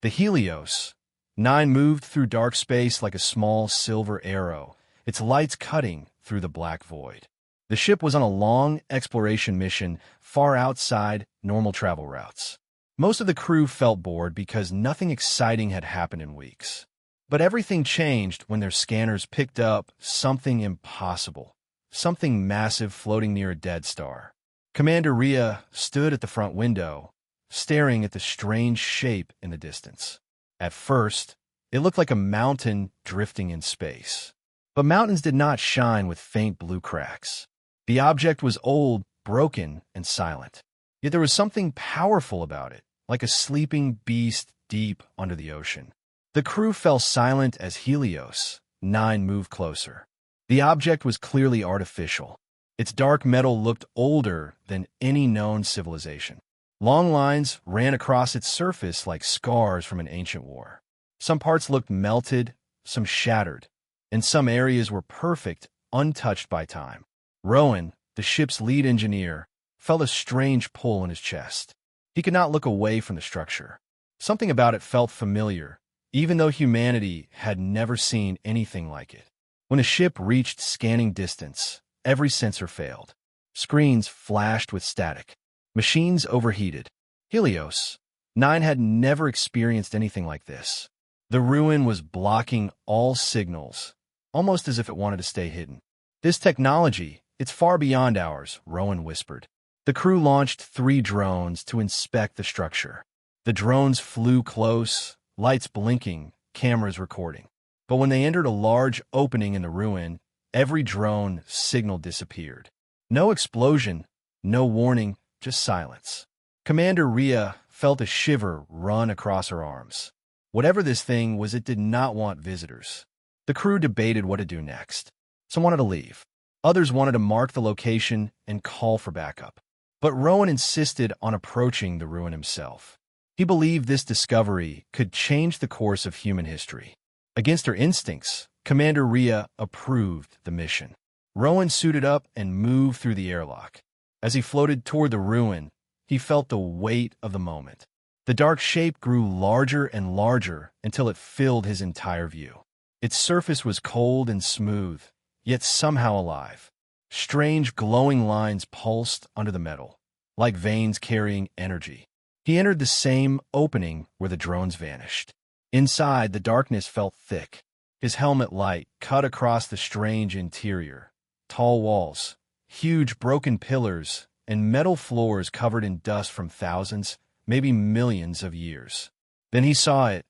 The Helios 9 moved through dark space like a small silver arrow, its lights cutting through the black void. The ship was on a long exploration mission far outside normal travel routes. Most of the crew felt bored because nothing exciting had happened in weeks. But everything changed when their scanners picked up something impossible, something massive floating near a dead star. Commander Rhea stood at the front window, staring at the strange shape in the distance. At first, it looked like a mountain drifting in space. But mountains did not shine with faint blue cracks. The object was old, broken, and silent. Yet there was something powerful about it, like a sleeping beast deep under the ocean. The crew fell silent as Helios 9 moved closer. The object was clearly artificial. Its dark metal looked older than any known civilization. Long lines ran across its surface like scars from an ancient war. Some parts looked melted, some shattered, and some areas were perfect, untouched by time. Rowan, the ship's lead engineer, felt a strange pull in his chest. He could not look away from the structure. Something about it felt familiar, even though humanity had never seen anything like it. When the ship reached scanning distance, every sensor failed. Screens flashed with static. Machines overheated. Helios 9 had never experienced anything like this. The ruin was blocking all signals, almost as if it wanted to stay hidden. This technology, it's far beyond ours, Rowan whispered. The crew launched 3 drones to inspect the structure. The drones flew close, lights blinking, cameras recording. But when they entered a large opening in the ruin, every drone signal disappeared. No explosion, no warning, just silence. Commander Rhea felt a shiver run across her arms. Whatever this thing was, it did not want visitors. The crew debated what to do next. Some wanted to leave. Others wanted to mark the location and call for backup. But Rowan insisted on approaching the ruin himself. He believed this discovery could change the course of human history. Against her instincts, Commander Rhea approved the mission. Rowan suited up and moved through the airlock. As he floated toward the ruin, he felt the weight of the moment. The dark shape grew larger and larger until it filled his entire view. Its surface was cold and smooth, yet somehow alive. Strange glowing lines pulsed under the metal, like veins carrying energy. He entered the same opening where the drones vanished. Inside, the darkness felt thick. His helmet light cut across the strange interior. Tall walls, huge broken pillars, and metal floors covered in dust from thousands, maybe millions of years. Then he saw it,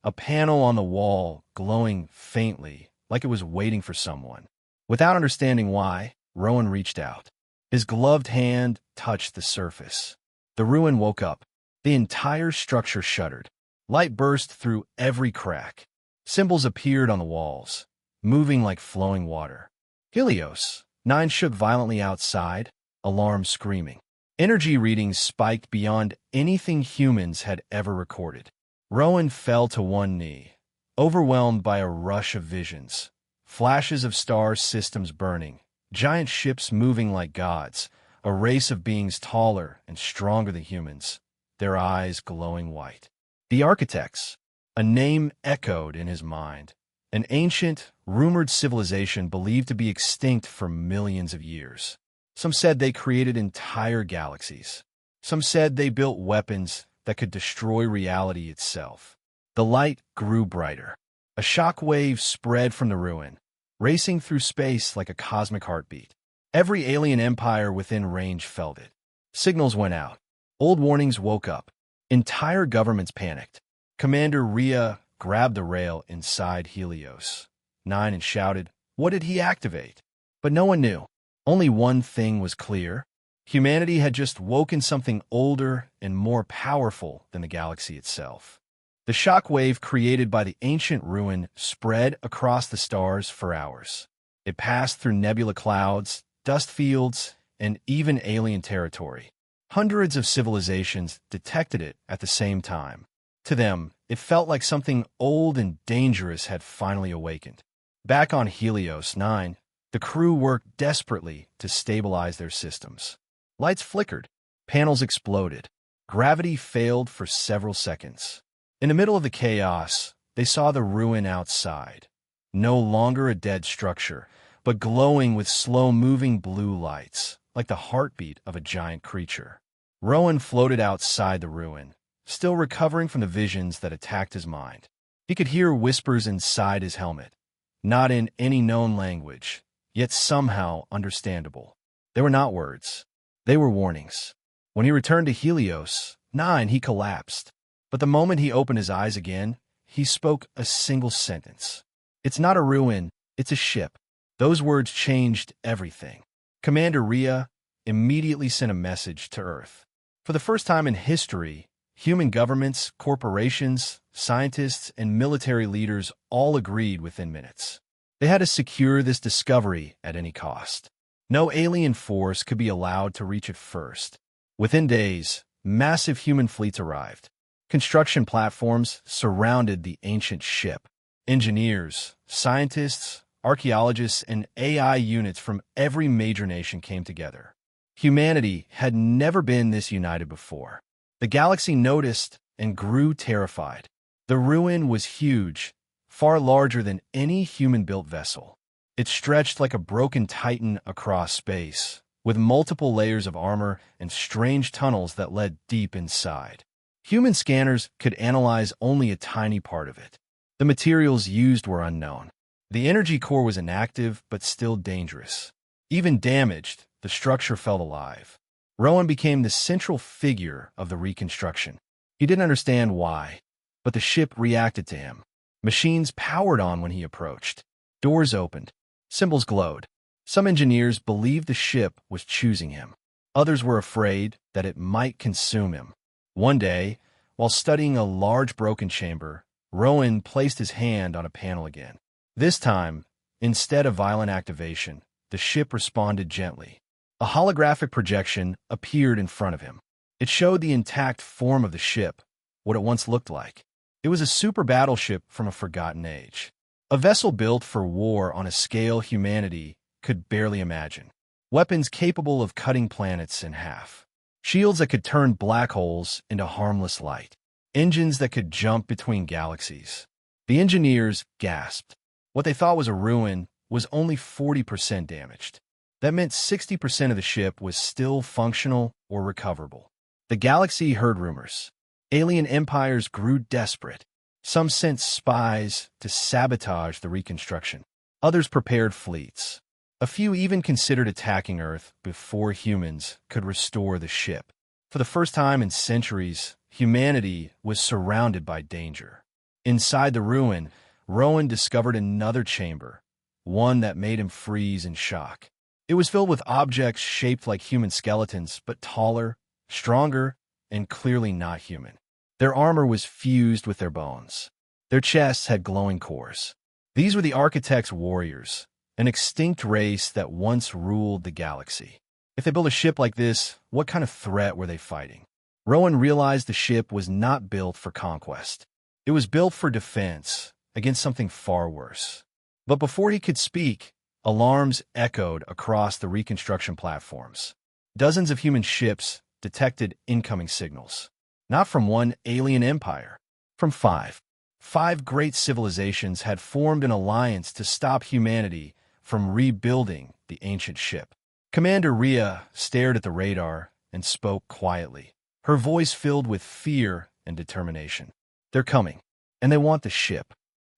a panel on the wall glowing faintly, like it was waiting for someone. Without understanding why, Rowan reached out. His gloved hand touched the surface. The ruin woke up. The entire structure shuddered. Light burst through every crack. Symbols appeared on the walls, moving like flowing water. Helios 9 shook violently outside, alarm screaming. Energy readings spiked beyond anything humans had ever recorded. Rowan fell to one knee, overwhelmed by a rush of visions. Flashes of star systems burning, giant ships moving like gods, a race of beings taller and stronger than humans, their eyes glowing white. The architects, a name echoed in his mind, an ancient, rumored civilization believed to be extinct for millions of years. Some said they created entire galaxies. Some said they built weapons that could destroy reality itself. The light grew brighter. A shock wave spread from the ruin, racing through space like a cosmic heartbeat. Every alien empire within range felt it. Signals went out. Old warnings woke up. Entire governments panicked. Commander Rhea grabbed the rail inside Helios 9 and shouted, "What did he activate?" But no one knew. Only one thing was clear. Humanity had just woken something older and more powerful than the galaxy itself. The shock wave created by the ancient ruin spread across the stars for hours. It passed through nebula clouds, dust fields, and even alien territory. Hundreds of civilizations detected it at the same time. To them, it felt like something old and dangerous had finally awakened. Back on Helios 9, the crew worked desperately to stabilize their systems. Lights flickered, panels exploded, gravity failed for several seconds. In the middle of the chaos, they saw the ruin outside. No longer a dead structure, but glowing with slow-moving blue lights, like the heartbeat of a giant creature. Rowan floated outside the ruin, still recovering from the visions that attacked his mind. He could hear whispers inside his helmet, not in any known language, yet somehow understandable. They were not words. They were warnings. When he returned to Helios 9, he collapsed. But the moment he opened his eyes again, he spoke a single sentence. "It's not a ruin, it's a ship." Those words changed everything. Commander Rhea immediately sent a message to Earth. For the first time in history, human governments, corporations, scientists, and military leaders all agreed within minutes. They had to secure this discovery at any cost. No alien force could be allowed to reach it first. Within days, massive human fleets arrived. Construction platforms surrounded the ancient ship. Engineers, scientists, archaeologists, and AI units from every major nation came together. Humanity had never been this united before. The galaxy noticed and grew terrified. The ruin was huge, far larger than any human-built vessel. It stretched like a broken titan across space, with multiple layers of armor and strange tunnels that led deep inside. Human scanners could analyze only a tiny part of it. The materials used were unknown. The energy core was inactive but still dangerous. Even damaged, the structure felt alive. Rowan became the central figure of the reconstruction. He didn't understand why, but the ship reacted to him. Machines powered on when he approached. Doors opened. Symbols glowed. Some engineers believed the ship was choosing him. Others were afraid that it might consume him. One day, while studying a large broken chamber, Rowan placed his hand on a panel again. This time, instead of violent activation, the ship responded gently. A holographic projection appeared in front of him. It showed the intact form of the ship, what it once looked like. It was a super-battleship from a forgotten age. A vessel built for war on a scale humanity could barely imagine. Weapons capable of cutting planets in half. Shields that could turn black holes into harmless light. Engines that could jump between galaxies. The engineers gasped. What they thought was a ruin was only 40% damaged. That meant 60% of the ship was still functional or recoverable. The galaxy heard rumors. Alien empires grew desperate. Some sent spies to sabotage the reconstruction. Others prepared fleets. A few even considered attacking Earth before humans could restore the ship. For the first time in centuries, humanity was surrounded by danger. Inside the ruin, Rowan discovered another chamber, one that made him freeze in shock. It was filled with objects shaped like human skeletons, but taller, stronger, and clearly not human. Their armor was fused with their bones. Their chests had glowing cores. These were the Architect's warriors, an extinct race that once ruled the galaxy. If they built a ship like this, what kind of threat were they fighting? Rowan realized the ship was not built for conquest. It was built for defense against something far worse. But before he could speak, alarms echoed across the reconstruction platforms. Dozens of human ships detected incoming signals. Not from one alien empire, from five. 5 great civilizations had formed an alliance to stop humanity from rebuilding the ancient ship. Commander Rhea stared at the radar and spoke quietly, her voice filled with fear and determination. They're coming, and they want the ship.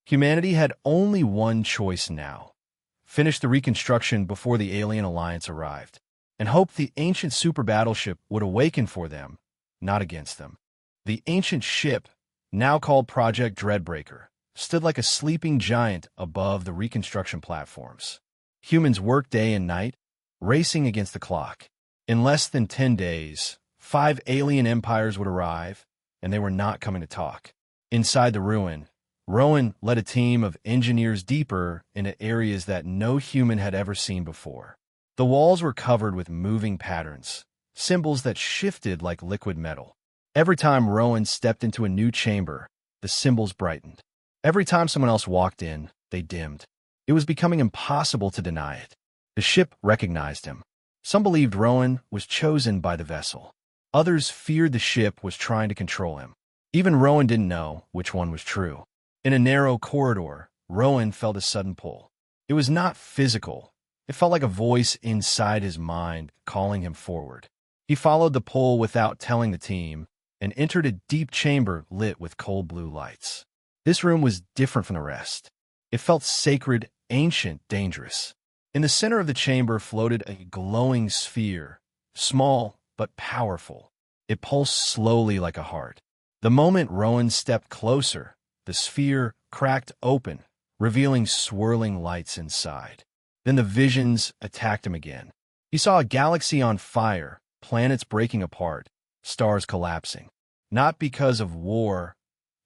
Humanity had only one choice now. Finish the reconstruction before the alien alliance arrived, and hope the ancient super-battleship would awaken for them, not against them. The ancient ship, now called Project Dreadbreaker, stood like a sleeping giant above the reconstruction platforms. Humans worked day and night, racing against the clock. In less than 10 days, 5 alien empires would arrive, and they were not coming to talk. Inside the ruin, Rowan led a team of engineers deeper into areas that no human had ever seen before. The walls were covered with moving patterns, symbols that shifted like liquid metal. Every time Rowan stepped into a new chamber, the symbols brightened. Every time someone else walked in, they dimmed. It was becoming impossible to deny it. The ship recognized him. Some believed Rowan was chosen by the vessel. Others feared the ship was trying to control him. Even Rowan didn't know which one was true. In a narrow corridor, Rowan felt a sudden pull. It was not physical. It felt like a voice inside his mind calling him forward. He followed the pull without telling the team and entered a deep chamber lit with cold blue lights. This room was different from the rest. It felt sacred, ancient, dangerous. In the center of the chamber floated a glowing sphere, small but powerful. It pulsed slowly like a heart. The moment Rowan stepped closer, the sphere cracked open, revealing swirling lights inside. Then the visions attacked him again. He saw a galaxy on fire, planets breaking apart, stars collapsing. Not because of war,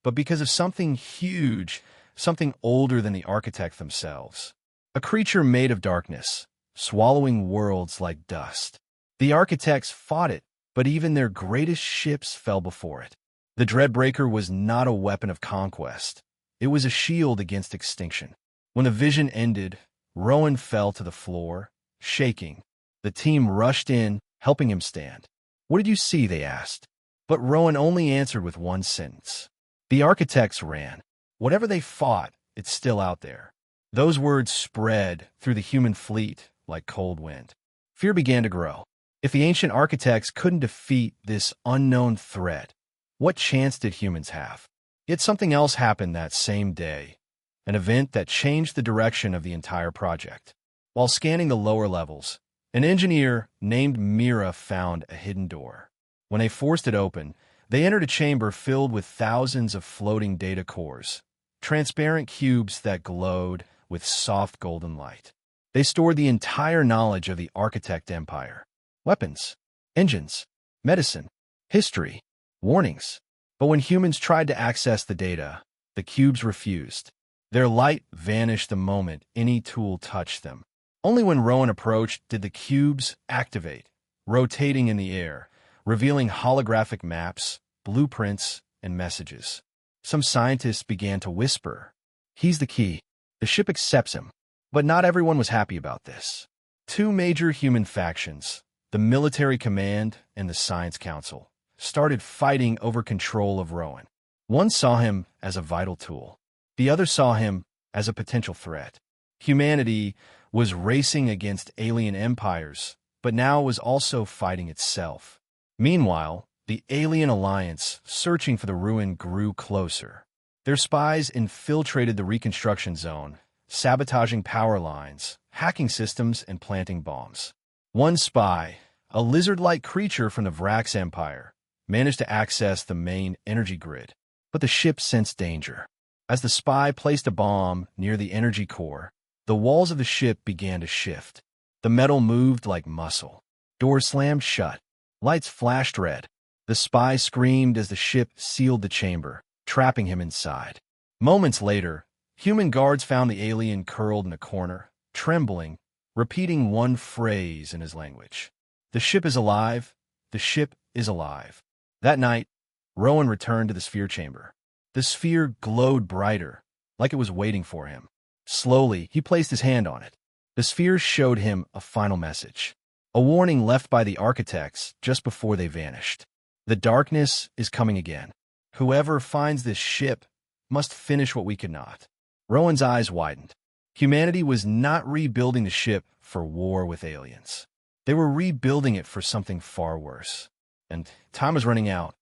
but because of something huge, something older than the architect themselves. A creature made of darkness, swallowing worlds like dust. The architects fought it, but even their greatest ships fell before it. The Dreadbreaker was not a weapon of conquest. It was a shield against extinction. When the vision ended, Rowan fell to the floor, shaking. The team rushed in, helping him stand. "What did you see?" they asked. But Rowan only answered with one sentence. "The architects ran. Whatever they fought, it's still out there." Those words spread through the human fleet like cold wind. Fear began to grow. If the ancient architects couldn't defeat this unknown threat, what chance did humans have? Yet something else happened that same day, an event that changed the direction of the entire project. While scanning the lower levels, an engineer named Mira found a hidden door. When they forced it open, they entered a chamber filled with thousands of floating data cores, transparent cubes that glowed with soft golden light. They stored the entire knowledge of the architect empire. Weapons, engines, medicine, history, warnings. But when humans tried to access the data, the cubes refused. Their light vanished the moment any tool touched them. Only when Rowan approached did the cubes activate, rotating in the air, revealing holographic maps, blueprints, and messages. Some scientists began to whisper, "He's the key. The ship accepts him." But not everyone was happy about this. Two major human factions, the military command and the science council, started fighting over control of Rowan. One saw him as a vital tool. The other saw him as a potential threat. Humanity was racing against alien empires, but now was also fighting itself. Meanwhile, the alien alliance, searching for the ruin, grew closer. Their spies infiltrated the reconstruction zone, sabotaging power lines, hacking systems, and planting bombs. One spy, a lizard-like creature from the Vrax Empire, managed to access the main energy grid, but the ship sensed danger. As the spy placed a bomb near the energy core, the walls of the ship began to shift. The metal moved like muscle. Doors slammed shut. Lights flashed red. The spy screamed as the ship sealed the chamber, trapping him inside. Moments later, human guards found the alien curled in a corner, trembling, repeating one phrase in his language. "The ship is alive. The ship is alive." That night, Rowan returned to the sphere chamber. The sphere glowed brighter, like it was waiting for him. Slowly, he placed his hand on it. The sphere showed him a final message, a warning left by the architects just before they vanished. "The darkness is coming again. Whoever finds this ship must finish what we could not." Rowan's eyes widened. Humanity was not rebuilding the ship for war with aliens. They were rebuilding it for something far worse. And time was running out.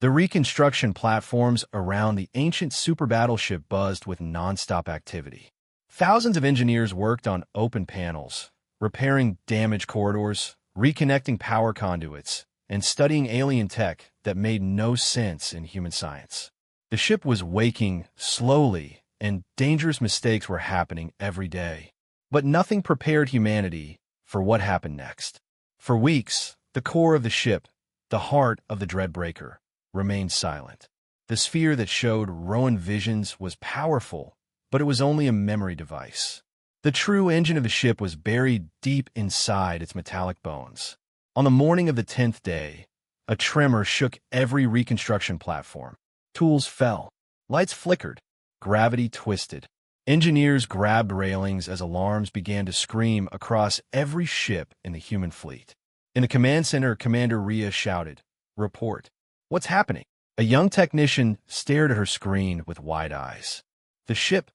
The reconstruction platforms around the ancient super-battleship buzzed with nonstop activity. Thousands of engineers worked on open panels, repairing damaged corridors, reconnecting power conduits, and studying alien tech that made no sense in human science. The ship was waking slowly, and dangerous mistakes were happening every day. But nothing prepared humanity for what happened next. For weeks, the core of the ship, the heart of the Dreadbreaker, remained silent. The sphere that showed Rowan visions was powerful, but it was only a memory device. The true engine of the ship was buried deep inside its metallic bones. On the morning of the 10th day, a tremor shook every reconstruction platform. Tools fell. Lights flickered. Gravity twisted. Engineers grabbed railings as alarms began to scream across every ship in the human fleet. In the command center, Commander Rhea shouted, "Report." "What's happening?" A young technician stared at her screen with wide eyes. The ship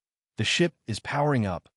is powering up.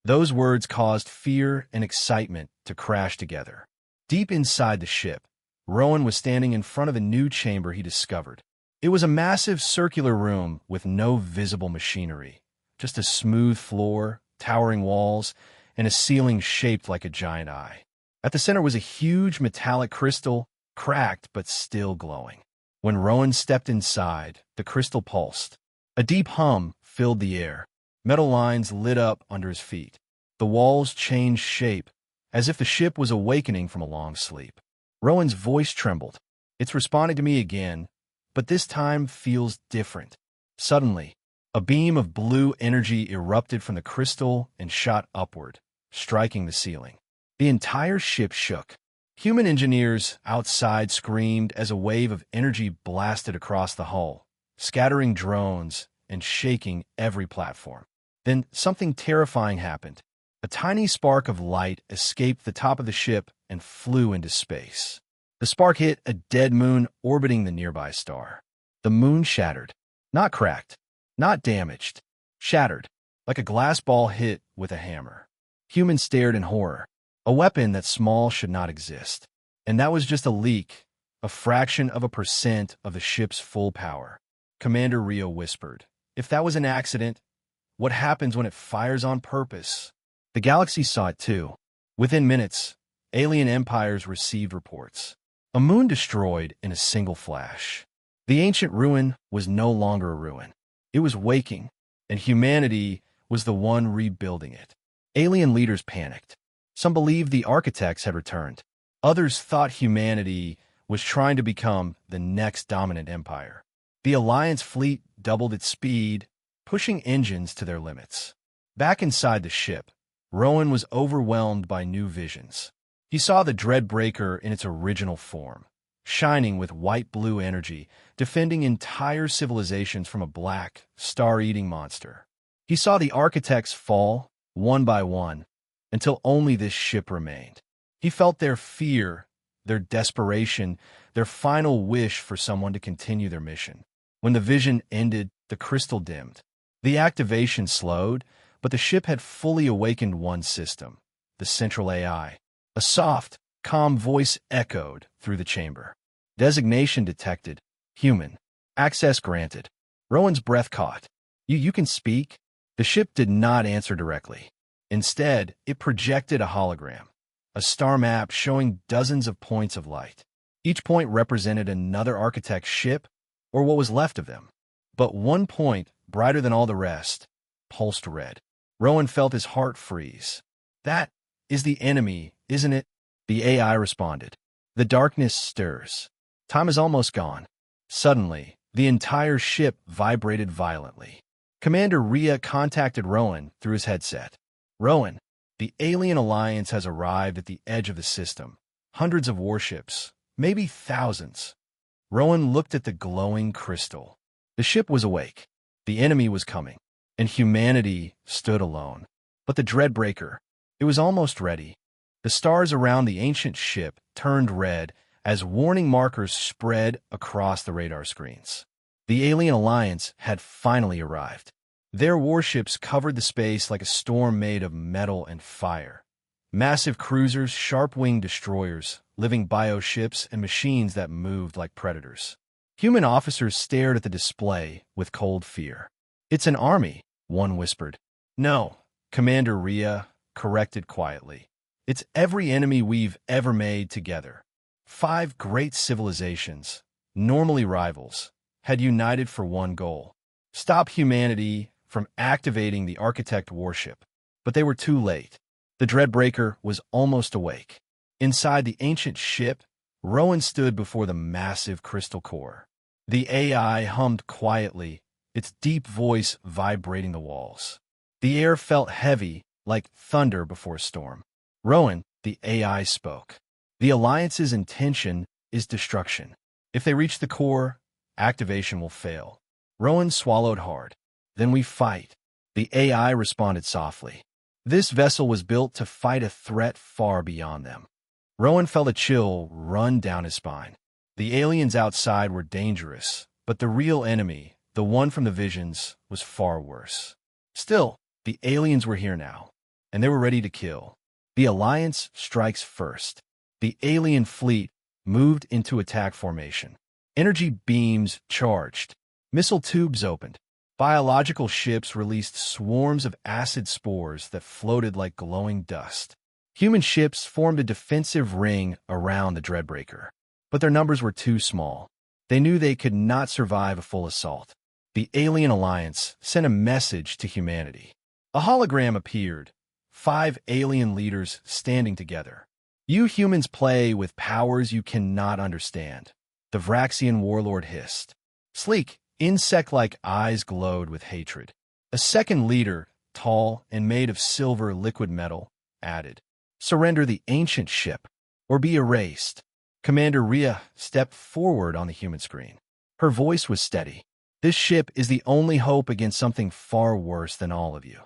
Those words caused fear and excitement to crash together. Deep inside the ship, Rowan was standing in front of a new chamber he discovered. It was a massive circular room with no visible machinery, just a smooth floor, towering walls, and a ceiling shaped like a giant eye. At the center was a huge metallic crystal, cracked but still glowing. When Rowan stepped inside, the crystal pulsed. A deep hum filled the air. Metal lines lit up under his feet. The walls changed shape, as if the ship was awakening from a long sleep. Rowan's voice trembled. "It's responding to me again, but this time feels different." Suddenly, a beam of blue energy erupted from the crystal and shot upward, striking the ceiling. The entire ship shook. Human engineers outside screamed as a wave of energy blasted across the hull, scattering drones and shaking every platform. Then something terrifying happened. A tiny spark of light escaped the top of the ship and flew into space. The spark hit a dead moon orbiting the nearby star. The moon shattered. Not cracked, not damaged. Shattered, like a glass ball hit with a hammer. Humans stared in horror. A weapon that small should not exist. And that was just a leak, a fraction of a percent of the ship's full power. Commander Rio whispered, "If that was an accident, what happens when it fires on purpose?" The galaxy saw it too. Within minutes, alien empires received reports. A moon destroyed in a single flash. The ancient ruin was no longer a ruin. It was waking, and humanity was the one rebuilding it. Alien leaders panicked. Some believed the architects had returned. Others thought humanity was trying to become the next dominant empire. The Alliance fleet doubled its speed, pushing engines to their limits. Back inside the ship, Rowan was overwhelmed by new visions. He saw the Dreadbreaker in its original form, shining with white-blue energy, defending entire civilizations from a black, star-eating monster. He saw the architects fall, one by one, until only this ship remained. He felt their fear, their desperation, their final wish for someone to continue their mission. When the vision ended, the crystal dimmed. The activation slowed, but the ship had fully awakened one system, the central AI. A soft, calm voice echoed through the chamber. Designation detected. Human. Access granted. Rowan's breath caught. You can speak?" The ship did not answer directly. Instead, it projected a hologram, a star map showing dozens of points of light. Each point represented another architect's ship, or what was left of them. But one point, brighter than all the rest, pulsed red. Rowan felt his heart freeze. "That is the enemy, isn't it?" The AI responded. "The darkness stirs. Time is almost gone." Suddenly, the entire ship vibrated violently. Commander Rhea contacted Rowan through his headset. "Rowan, the alien alliance has arrived at the edge of the system. Hundreds of warships, maybe thousands." Rowan looked at the glowing crystal. The ship was awake. The enemy was coming, and humanity stood alone. But the Dreadbreaker, it was almost ready. The stars around the ancient ship turned red as warning markers spread across the radar screens. The alien alliance had finally arrived. Their warships covered the space like a storm made of metal and fire. Massive cruisers, sharp-winged destroyers, living bioships, and machines that moved like predators. Human officers stared at the display with cold fear. "It's an army," one whispered. "No," Commander Rhea corrected quietly. "It's every enemy we've ever made together." 5 great civilizations, normally rivals, had united for one goal: stop humanity from activating the Architect warship. But they were too late. The Dreadbreaker was almost awake. Inside the ancient ship, Rowan stood before the massive crystal core. The AI hummed quietly, its deep voice vibrating the walls. The air felt heavy, like thunder before a storm. "Rowan," the AI spoke. "The Alliance's intention is destruction. If they reach the core, activation will fail." Rowan swallowed hard. "Then we fight." The AI responded softly. This vessel was built to fight a threat far beyond them. Rowan felt a chill run down his spine. The aliens outside were dangerous, But the real enemy, the one from the visions, was far worse. Still, the aliens were here now, and they were ready to kill. The Alliance strikes first. The alien fleet moved into attack formation. Energy beams charged. Missile tubes opened. Biological ships released swarms of acid spores that floated like glowing dust. Human ships formed a defensive ring around the Dreadbreaker, but their numbers were too small. They knew they could not survive a full assault. The Alien Alliance sent a message to humanity. A hologram appeared, 5 alien leaders standing together. You humans play with powers you cannot understand, the Vraxian warlord hissed. Sleek, insect-like eyes glowed with hatred. A second leader, tall and made of silver liquid metal, added, surrender the ancient ship, or be erased. Commander Rhea stepped forward on the human screen. Her voice was steady. This ship is the only hope against something far worse than all of you.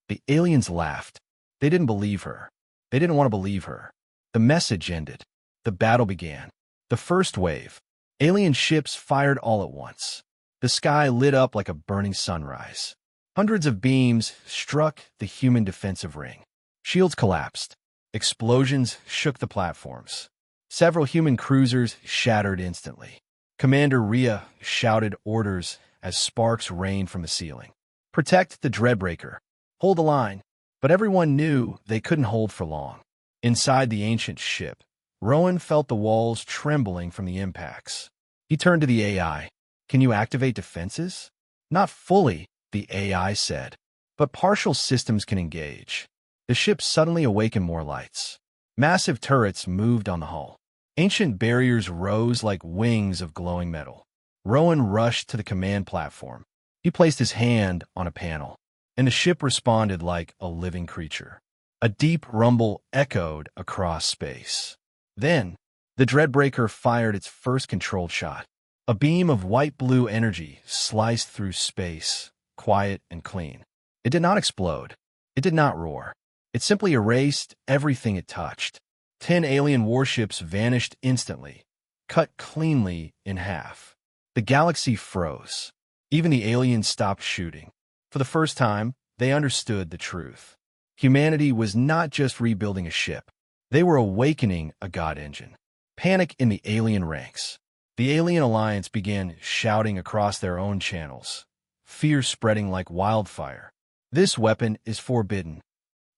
The aliens laughed. They didn't believe her. They didn't want to believe her. The message ended. The battle began. The first wave. Alien ships fired all at once. The sky lit up like a burning sunrise. Hundreds of beams struck the human defensive ring. Shields collapsed. Explosions shook the platforms. Several human cruisers shattered instantly. Commander Rhea shouted orders as sparks rained from the ceiling. Protect the Dreadbreaker. Hold the line. But everyone knew they couldn't hold for long. Inside the ancient ship, Rowan felt the walls trembling from the impacts. He turned to the AI. Can you activate defenses? Not fully, the AI said, but partial systems can engage. The ship suddenly awakened more lights. Massive turrets moved on the hull. Ancient barriers rose like wings of glowing metal. Rowan rushed to the command platform. He placed his hand on a panel, and the ship responded like a living creature. A deep rumble echoed across space. Then, the Dreadbreaker fired its first controlled shot. A beam of white-blue energy sliced through space, quiet and clean. It did not explode. It did not roar. It simply erased everything it touched. 10 alien warships vanished instantly, cut cleanly in half. The galaxy froze. Even the aliens stopped shooting. For the first time, they understood the truth. Humanity was not just rebuilding a ship. They were awakening a god engine. Panic in the alien ranks. The Alien Alliance began shouting across their own channels, fear spreading like wildfire. This weapon is forbidden.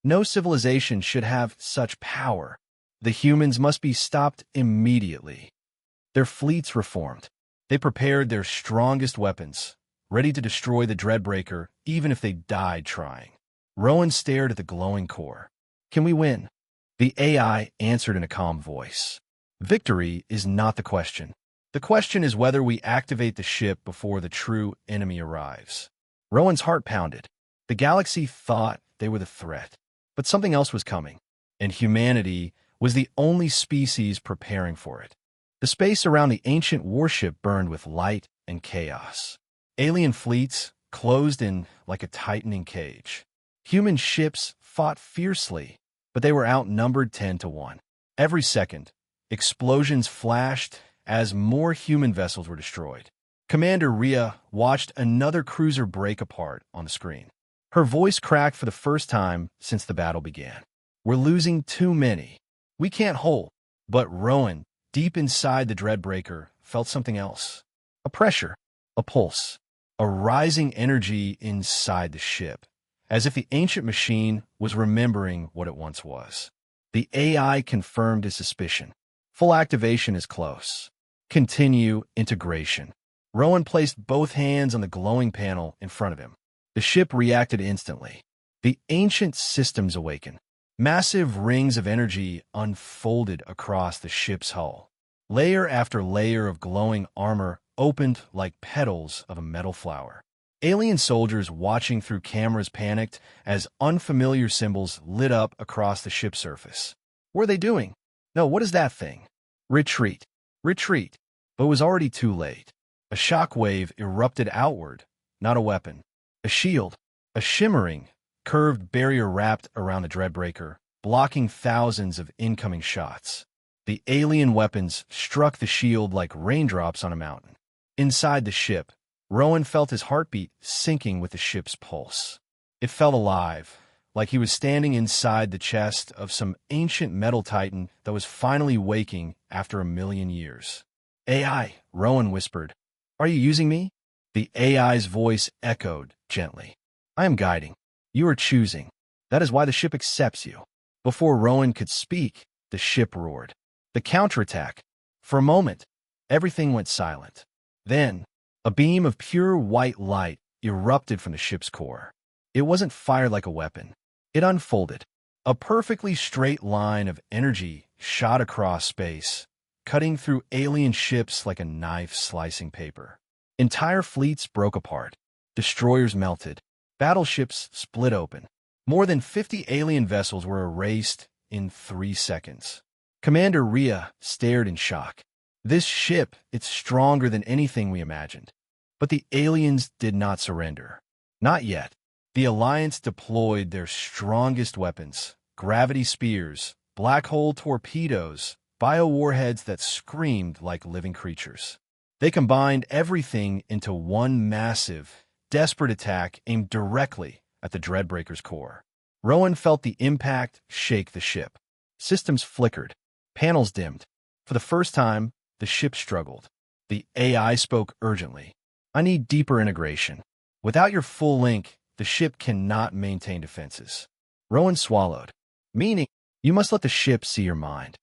No civilization should have such power. The humans must be stopped immediately. Their fleets reformed. They prepared their strongest weapons, ready to destroy the Dreadbreaker even if they died trying. Rowan stared at the glowing core. Can we win? The AI answered in a calm voice. Victory is not the question. The question is whether we activate the ship before the true enemy arrives. Rowan's heart pounded. The galaxy thought they were the threat, but something else was coming, and humanity was the only species preparing for it. The space around the ancient warship burned with light and chaos. Alien fleets closed in like a tightening cage. Human ships fought fiercely, but they were outnumbered 10-1. Every second, explosions flashed as more human vessels were destroyed. Commander Rhea watched another cruiser break apart on the screen. Her voice cracked for the first time since the battle began. We're losing too many. We can't hold. But Rowan, deep inside the Dreadbreaker, felt something else. A pressure, a pulse, a rising energy inside the ship, as if the ancient machine was remembering what it once was. The AI confirmed his suspicion. Full activation is close. Continue integration. Rowan placed both hands on the glowing panel in front of him. The ship reacted instantly. The ancient systems awakened. Massive rings of energy unfolded across the ship's hull. Layer after layer of glowing armor opened like petals of a metal flower. Alien soldiers watching through cameras panicked as unfamiliar symbols lit up across the ship's surface. What are they doing? No, what is that thing? Retreat. Retreat. But it was already too late. A shock wave erupted outward, not a weapon. A shield. A shimmering, curved barrier wrapped around the Dreadbreaker, blocking thousands of incoming shots. The alien weapons struck the shield like raindrops on a mountain. Inside the ship, Rowan felt his heartbeat sinking with the ship's pulse. It felt alive, like he was standing inside the chest of some ancient metal titan that was finally waking after 1,000,000 years. AI, Rowan whispered. Are you using me? The AI's voice echoed gently. I am guiding. You are choosing. That is why the ship accepts you. Before Rowan could speak, the ship roared. The counterattack. For a moment, everything went silent. Then, a beam of pure white light erupted from the ship's core. It wasn't fired like a weapon. It unfolded. A perfectly straight line of energy shot across space, cutting through alien ships like a knife slicing paper. Entire fleets broke apart. Destroyers melted. Battleships split open. More than 50 alien vessels were erased in 3 seconds. Commander Rhea stared in shock. This ship, it's stronger than anything we imagined. But the aliens did not surrender. Not yet. The Alliance deployed their strongest weapons, gravity spears, black hole torpedoes, biowarheads that screamed like living creatures. They combined everything into one massive, desperate attack aimed directly at the Dreadbreaker's core. Rowan felt the impact shake the ship. Systems flickered. Panels dimmed. For the first time, the ship struggled. The AI spoke urgently. I need deeper integration. Without your full link, the ship cannot maintain defenses. Rowan swallowed. Meaning, you must let the ship see your mind.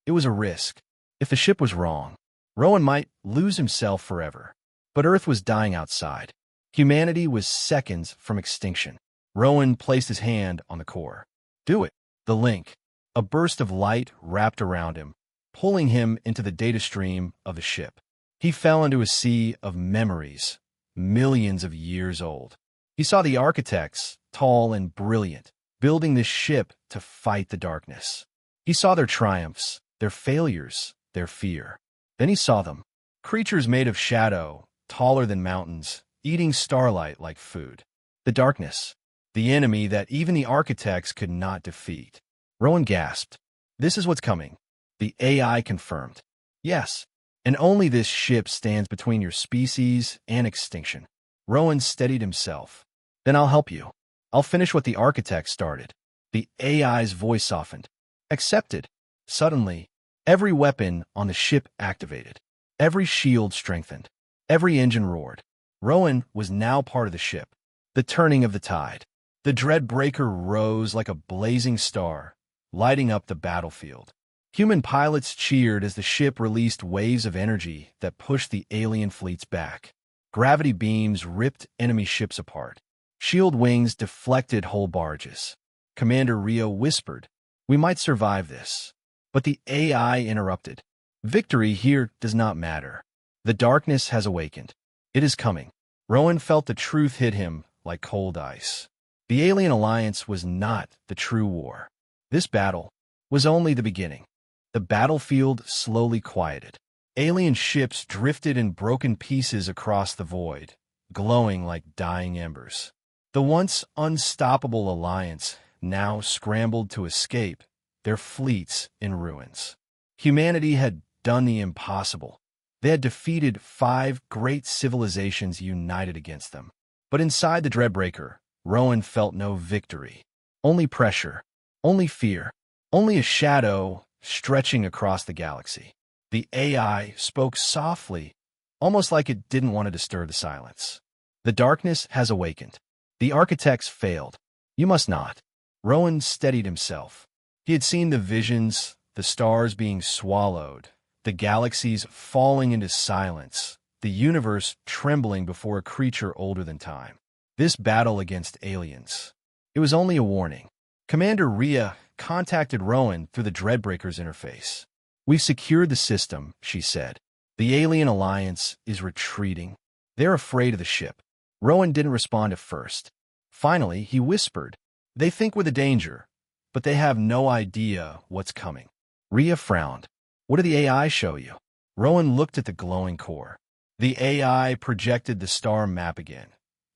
It was a risk. If the ship was wrong, Rowan might lose himself forever. But Earth was dying outside. Humanity was seconds from extinction. Rowan placed his hand on the core. Do it. The link. A burst of light wrapped around him, pulling him into the data stream of the ship. He fell into a sea of memories, millions of years old. He saw the architects, tall and brilliant, building this ship to fight the darkness. He saw their triumphs, their failures, their fear. Then he saw them, creatures made of shadow, taller than mountains, eating starlight like food. The darkness, the enemy that even the architects could not defeat. Rowan gasped. This is what's coming. The AI confirmed. Yes, and only this ship stands between your species and extinction. Rowan steadied himself. Then I'll help you. I'll finish what the architect started. The AI's voice softened. Accepted. Suddenly, every weapon on the ship activated. Every shield strengthened. Every engine roared. Rowan was now part of the ship. The turning of the tide. The Dreadbreaker rose like a blazing star, lighting up the battlefield. Human pilots cheered as the ship released waves of energy that pushed the alien fleets back. Gravity beams ripped enemy ships apart. Shield wings deflected whole barges. Commander Rio whispered, "We might survive this." But the AI interrupted. Victory here does not matter. The darkness has awakened. It is coming. Rowan felt the truth hit him like cold ice. The Alien Alliance was not the true war. This battle was only the beginning. The battlefield slowly quieted. Alien ships drifted in broken pieces across the void, glowing like dying embers. The once unstoppable Alliance now scrambled to escape, their fleets in ruins. Humanity had done the impossible. They had defeated 5 great civilizations united against them. But inside the Dreadbreaker, Rowan felt no victory. Only pressure, only fear, only a shadow stretching across the galaxy. The AI spoke softly, almost like it didn't want to disturb the silence. The darkness has awakened. The architects failed. You must not. Rowan steadied himself. He had seen the visions, the stars being swallowed, the galaxies falling into silence, the universe trembling before a creature older than time. This battle against aliens. It was only a warning. Commander Rhea contacted Rowan through the Dreadbreaker's interface. We've secured the system, she said. The Alien Alliance is retreating. They're afraid of the ship. Rowan didn't respond at first. Finally, he whispered, they think we're the danger, but they have no idea what's coming. Rhea frowned. What did the AI show you? Rowan looked at the glowing core. The AI projected the star map again,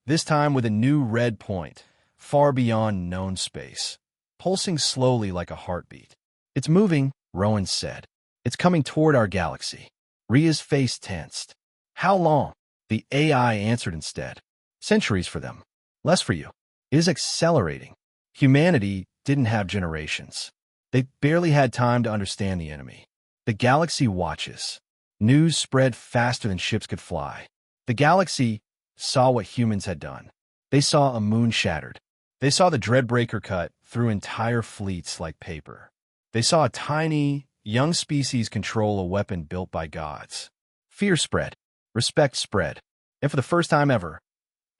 this time with a new red point, far beyond known space, pulsing slowly like a heartbeat. It's moving, Rowan said. It's coming toward our galaxy. Rhea's face tensed. How long? The AI answered instead. Centuries for them. Less for you. It is accelerating. Humanity didn't have generations. They barely had time to understand the enemy. The galaxy watches. News spread faster than ships could fly. The galaxy saw what humans had done. They saw a moon shattered. They saw the Dreadbreaker cut through entire fleets like paper. They saw a tiny, young species control a weapon built by gods. Fear spread. Respect spread. And for the first time ever,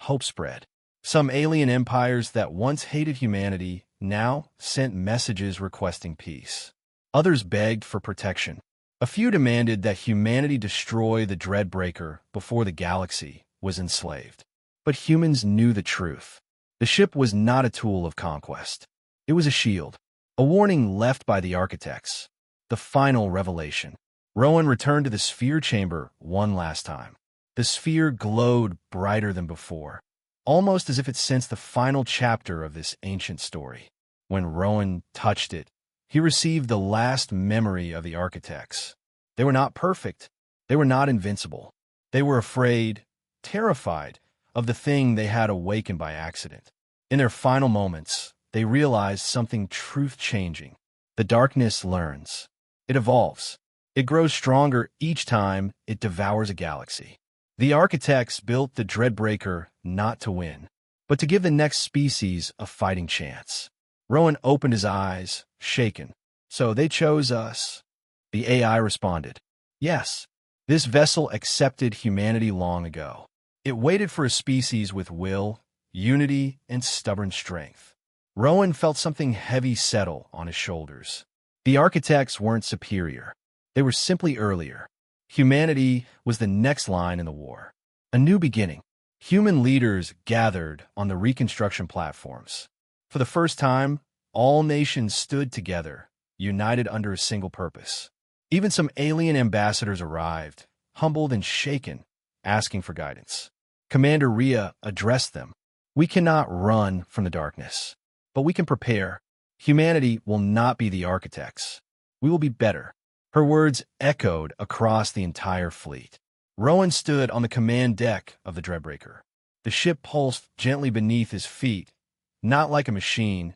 hope spread. Some alien empires that once hated humanity now sent messages requesting peace. Others begged for protection. A few demanded that humanity destroy the Dreadbreaker before the galaxy was enslaved. But humans knew the truth. The ship was not a tool of conquest. It was a shield, a warning left by the architects. The final revelation. Rowan returned to the sphere chamber one last time. The sphere glowed brighter than before, almost as if it sensed the final chapter of this ancient story. When Rowan touched it, he received the last memory of the architects. They were not perfect. They were not invincible. They were afraid, terrified of the thing they had awakened by accident. In their final moments, they realized something truth-changing. The darkness learns. It evolves. It grows stronger each time it devours a galaxy. The architects built the Dreadbreaker not to win, but to give the next species a fighting chance. Rowan opened his eyes, shaken. So they chose us. The AI responded. Yes, this vessel accepted humanity long ago. It waited for a species with will, unity, and stubborn strength. Rowan felt something heavy settle on his shoulders. The architects weren't superior. They were simply earlier. Humanity was the next line in the war. A new beginning. Human leaders gathered on the reconstruction platforms. For the first time, all nations stood together, united under a single purpose. Even some alien ambassadors arrived, humbled and shaken, asking for guidance. Commander Rhea addressed them. We cannot run from the darkness, but we can prepare. Humanity will not be the architects. We will be better. Her words echoed across the entire fleet. Rowan stood on the command deck of the Dreadbreaker. The ship pulsed gently beneath his feet, not like a machine,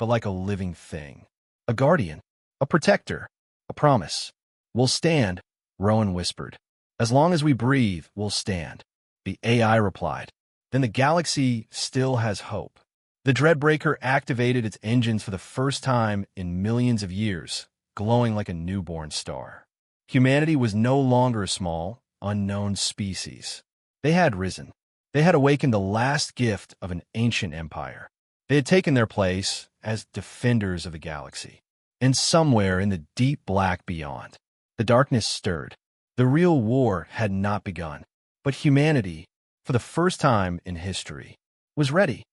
but like a living thing. A guardian, a protector, a promise. We'll stand, Rowan whispered. As long as we breathe, we'll stand. The AI replied. Then the galaxy still has hope. The Dreadbreaker activated its engines for the first time in millions of years, glowing like a newborn star. Humanity was no longer a small, unknown species. They had risen. They had awakened the last gift of an ancient empire. They had taken their place as defenders of the galaxy. And somewhere in the deep black beyond, the darkness stirred. The real war had not begun, but humanity, for the first time in history, was ready.